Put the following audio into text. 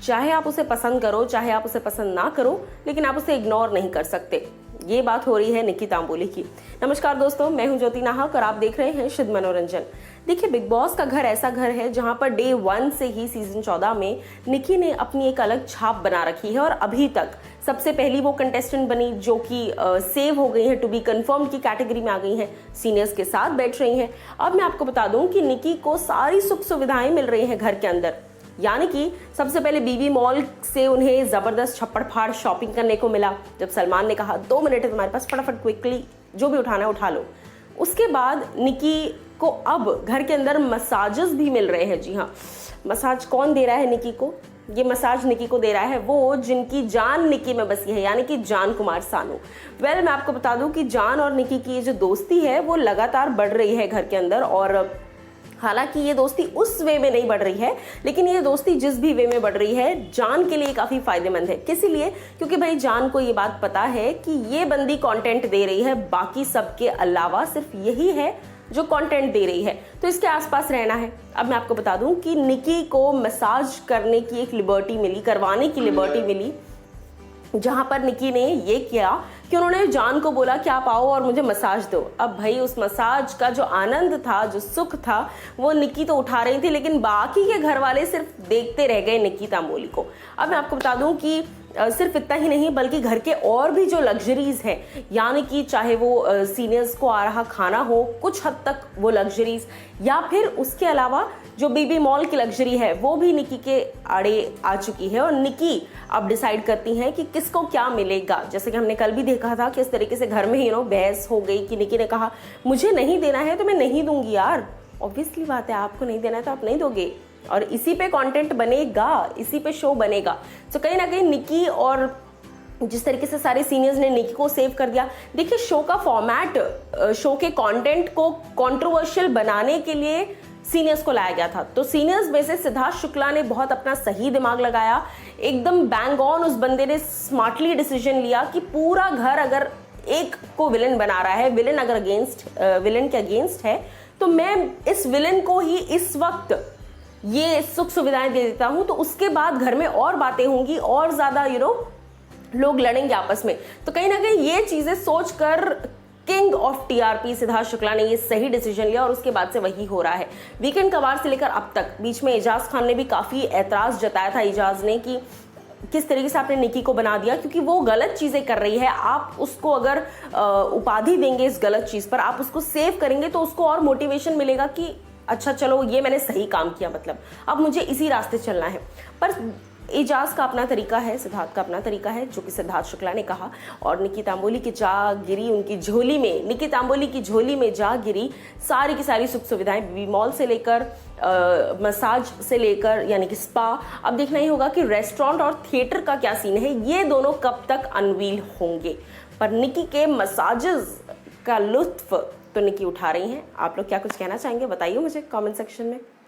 चाहे आप उसे पसंद करो, चाहे आप उसे पसंद ना करो, लेकिन आप उसे इग्नोर नहीं कर सकते। ये बात हो रही है निकी तांबोली की। नमस्कार दोस्तों, मैं हूं ज्योति नाहक और आप देख रहे हैं शुद्ध मनोरंजन। देखिए, बिग बॉस का घर ऐसा घर है जहां पर डे 1 से ही सीजन 14 में निकी ने अपनी एक अलग छाप बना रखी है और अभी तक सबसे पहली वो कंटेस्टेंट बनी जो कि सेव हो गई है, टू बी कंफर्म की कैटेगरी में आ गई हैं, सीनियर्स के साथ बैठ रही हैं। अब मैं आपको बता दूं कि निकी को सारी सुख सुविधाएं मिल रही हैं घर के अंदर। यानी कि सबसे पहले बीबी मॉल से उन्हें जबरदस्त छप्पड़ फाड़ शॉपिंग करने को मिला, जब सलमान ने कहा 2 मिनट है तुम्हारे पास, फटाफट क्विकली जो भी उठाना है उठा लो। उसके बाद निकी को अब घर के अंदर मसाजेस भी मिल रहे हैं। जी हाँ, मसाज कौन दे रहा है निकी को? ये मसाज निकी को दे रहा है वो जिनकी जान निकी में बसी है, यानी कि जान कुमार सानू। वेल, मैं आपको बता दूं कि जान और निकी की ये जो दोस्ती है वो लगातार बढ़ रही है घर के अंदर। और हालांकि ये दोस्ती उस वे में नहीं बढ़ रही है, लेकिन ये दोस्ती जिस भी वे में बढ़ रही है जान के लिए काफी फायदेमंद है। किस लिए? क्योंकि भाई जान को ये बात पता है कि ये बंदी कंटेंट दे रही है, बाकी सबके अलावा सिर्फ यही है जो कंटेंट दे रही है, तो इसके आसपास रहना है। अब मैं आपको बता दूं कि निकी को मसाज करने की एक लिबर्टी मिली, करवाने की लिबर्टी मिली, जहां पर निकी ने ये किया कि उन्होंने जान को बोला कि आप आओ और मुझे मसाज दो। अब भाई उस मसाज का जो आनंद था, जो सुख था, वो निकी तो उठा रही थी, लेकिन बाकी के घर वाले सिर्फ देखते रह गए निकी तांबोली को। अब मैं आपको बता दूं कि सिर्फ इतना ही नहीं बल्कि घर के और भी जो लग्जरीज हैं, यानी कि चाहे वो सीनियर्स को आ रहा खाना हो, कुछ हद तक वो लग्जरीज, या फिर उसके अलावा जो बीबी मॉल की लग्जरी है वो भी निकी के आड़े आ चुकी है। और निकी अब डिसाइड करती हैं कि किसको क्या मिलेगा। जैसे कि हमने कल भी देखा था कि इस तरीके से घर में बहस हो गई कि निकी ने कहा मुझे नहीं देना है तो मैं नहीं दूंगी यार। ऑब्वियसली बात है, आपको नहीं देना है तो आप नहीं दोगे, और इसी पे कंटेंट बनेगा, इसी पे शो बनेगा। तो कहीं ना कहीं निकी और जिस तरीके से सारे सीनियर्स ने निकी को सेव कर दिया। देखिए, शो का फॉर्मेट, शो के कंटेंट को कंट्रोवर्शियल बनाने के लिए सीनियर्स को लाया गया था। तो सीनियर्स में से सिद्धार्थ शुक्ला ने बहुत अपना सही दिमाग लगाया, एकदम बैंग ऑन उस बंदे ने स्मार्टली डिसीजन लिया कि पूरा घर अगर एक को विलन बना रहा है, विलन अगर विलन के अगेंस्ट है, तो मैं इस विलन को ही इस वक्त ये सुख सुविधाएं दे देता हूं, तो उसके बाद घर में और बातें होंगी और ज्यादा लोग लड़ेंगे आपस में। तो कहीं ना कहीं ये चीजें सोचकर king of TRP Siddharth Shukla ने ये सही डिसीजन लिया और उसके बाद से वही हो रहा है। वीकेंड कबार से लेकर अब तक बीच में एजाज खान ने भी काफी ऐतराज जताया था, एजाज ने, कि किस तरीके से आपने निकी को बना दिया, क्योंकि वो गलत चीजें कर रही है। आप उसको अगर उपाधि देंगे इस गलत चीज पर, आप उसको सेव करेंगे तो उसको और मोटिवेशन मिलेगा कि अच्छा चलो ये मैंने सही काम किया, मतलब अब मुझे इसी रास्ते चलना है। पर एजाज का अपना तरीका है, सिद्धार्थ का अपना तरीका है, जो कि सिद्धार्थ शुक्ला ने कहा, और निकी तांबोली की जा गिरी उनकी झोली में, निकी तांबोली की झोली में जा गिरी सारी की सारी सुख सुविधाएं, बीबी मॉल से लेकर मसाज से लेकर यानी कि स्पा। अब देखना ही होगा कि रेस्टोरेंट और थिएटर का क्या सीन है, ये दोनों कब तक अनवील होंगे। पर निकी के मसाजेस का लुत्फ तो निकी उठा रही हैं। आप लोग क्या कुछ कहना चाहेंगे? बताइए मुझे कमेंट सेक्शन में।